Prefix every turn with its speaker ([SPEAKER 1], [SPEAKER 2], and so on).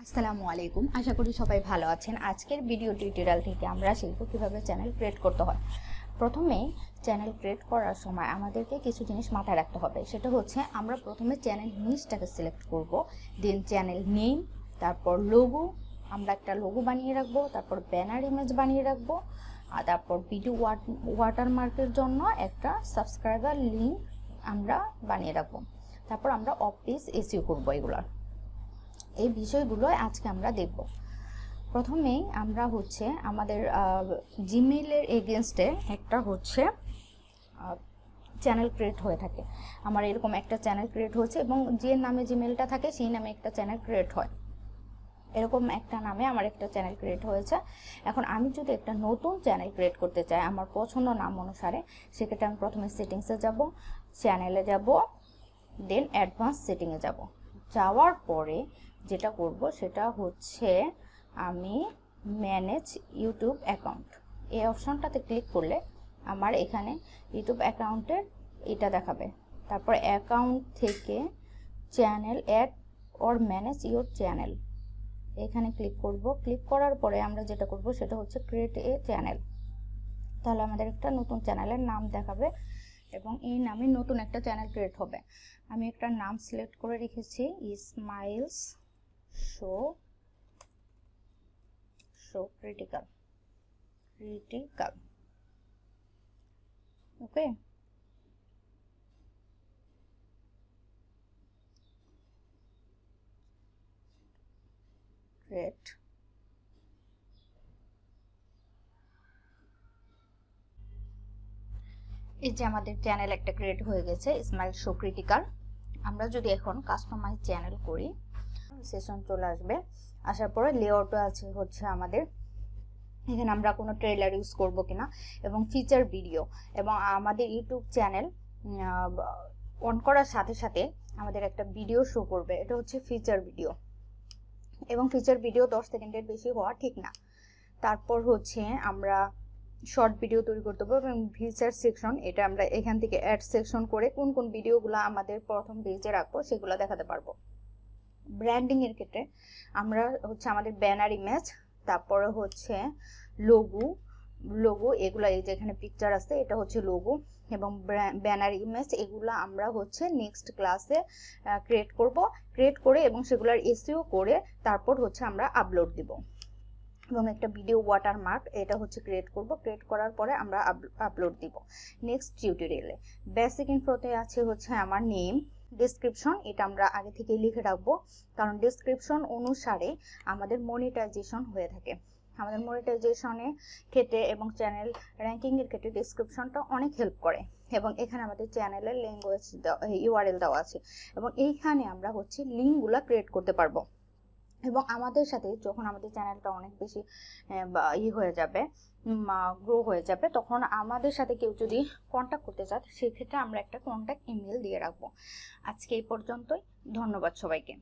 [SPEAKER 1] আসসালামু আলাইকুম। আশা করি সবাই ভালো আছেন। আজকের ভিডিও টিউটোরিয়াল থেকে আমরা শিখব কিভাবে চ্যানেল ক্রিয়েট করতে হয়। প্রথমে চ্যানেল ক্রিয়েট করার সময় আমাদেরকে কিছু জিনিস মাথায় রাখতে হবে। সেটা হচ্ছে আমরা প্রথমে চ্যানেল নিচটাকে সিলেক্ট করব, দেন চ্যানেল নেম, তারপর লোগো, আমরা একটা লোগো বানিয়ে রাখবো, তারপর ব্যানার ইমেজ বানিয়ে রাখবো, আর তারপর ভিডিও ওয়াটারমার্কের জন্য একটা সাবস্ক্রাইবার লিঙ্ক আমরা বানিয়ে রাখবো। তারপর আমরা অফ পেজ এসইও করবো। এই বিষয়গুলো আজকে আমরা দেখব। প্রথমেই আমরা আমাদের জিমেইলের এগেনস্টে একটা চ্যানেল ক্রিয়েট হয়ে থাকে। আমার এরকম একটা চ্যানেল ক্রিয়েট হয়েছে এবং যে নামে জিমেইলটা থাকে সেই নামে একটা চ্যানেল ক্রিয়েট হয়। এরকম একটা নামে আমার একটা চ্যানেল ক্রিয়েট হয়েছে। এখন আমি যদি একটা নতুন চ্যানেল ক্রিয়েট করতে চাই আমার পছন্দ নাম অনুসারে, সেক্ষেত্রে আমি প্রথমে সেটিংসে যাব, চ্যানেলে যাব, দেন অ্যাডভান্স সেটিংয়ে যাব। যাওয়ার পরে যেটা করব সেটা আমি ম্যানেজ ইউটিউব অ্যাকাউন্ট, এই অপশনটাতে ক্লিক করলে আমার এখানে ইউটিউব অ্যাকাউন্টের এটা দেখাবে। তারপর অ্যাকাউন্ট থেকে channel add or manage your channel, এখানে ক্লিক করব। ক্লিক করার পরে আমরা যেটা করব সেটা ক্রিয়েট এ চ্যানেল। তাহলে আমাদের একটা নতুন চ্যানেলের নাম দেখাবে এবং এই নামে নতুন একটা চ্যানেল ক্রিয়েট হবে। আমি একটা নাম সিলেক্ট করে রেখেছি, ইসমাইলস শো ক্রিটিক্যাল। ওকে, ক্রিয়েট। এই যে আমাদের চ্যানেল একটা ক্রিয়েট হয়ে গেছে, ইসমাইল শো ক্রিটিক্যাল। আমরা যদি এখন কাস্টমাইজ চ্যানেল করি, সেশন চলে আসবে। আসার পরে লেআউটে আছে আমাদের এখানে আমরা কোনো ট্রেলার ইউজ করব কিনা এবং ফিচার ভিডিও, এবং আমাদের ইউটিউব চ্যানেল অন করার সাথে সাথে আমাদের একটা ভিডিও শো করবে, এটা ফিচার ভিডিও। এবং ফিচার ভিডিও 10 সেকেন্ডের বেশি হওয়া ঠিক না। তারপর আমরা শর্ট ভিডিও তৈরি করতে পারবো এবং ফিচার সেকশন, এটা আমরা এখান থেকে অ্যাড সেকশন করে কোন কোন ভিডিওগুলো আমাদের প্রথম পেজে রাখবো সেগুলো দেখাতে পারবো। ব্র্যান্ডিং এর ক্ষেত্রে আমরা আমাদের ব্যানার ইমেজ, তারপরে লোগো এগুলো, এই যে এখানে পিকচার আছে এটা লোগো এবং ব্যানার ইমেজ, এগুলো আমরা নেক্সট ক্লাসে ক্রিয়েট করে এবং সেগুলোর এসইও করে তারপর আমরা আপলোড দিব। এবং একটা ভিডিও ওয়াটারমার্ক, এটা ক্রিয়েট করব। ক্রিয়েট করার পরে আমরা আপলোড দিব নেক্সট টিউটোরিয়ালে। বেসিক ইনফোতে আছে আমার নেম, ডেসক্রিপশন, এটা আমরা আগে থেকে লিখে রাখবো, কারণ ডেসক্রিপশন অনুসারে আমাদের মনিটাইজেশন হয়ে থাকে। আমাদের মনিটাইজেশনের ক্ষেত্রে এবং চ্যানেল র্যাঙ্কিংয়ের ক্ষেত্রে ডেসক্রিপশনটা অনেক হেল্প করে। এবং এখানে আমাদের চ্যানেলের ল্যাঙ্গুয়েজ ইউআরএল দেওয়া আছে এবং এইখানে আমরা লিঙ্কগুলো ক্রিয়েট করতে পারবো। এবং আমাদের সাথে যখন আমাদের চ্যানেলটা অনেক বেশি হয়ে যাবে, গ্রো হয়ে যাবে, তখন আমাদের সাথে কেউ যদি কন্ট্যাক্ট করতে চায় সেক্ষেত্রে আমরা একটা কন্ট্যাক্ট ইমেল দিয়ে রাখবো। আজকে এই পর্যন্তই। ধন্যবাদ সবাইকে।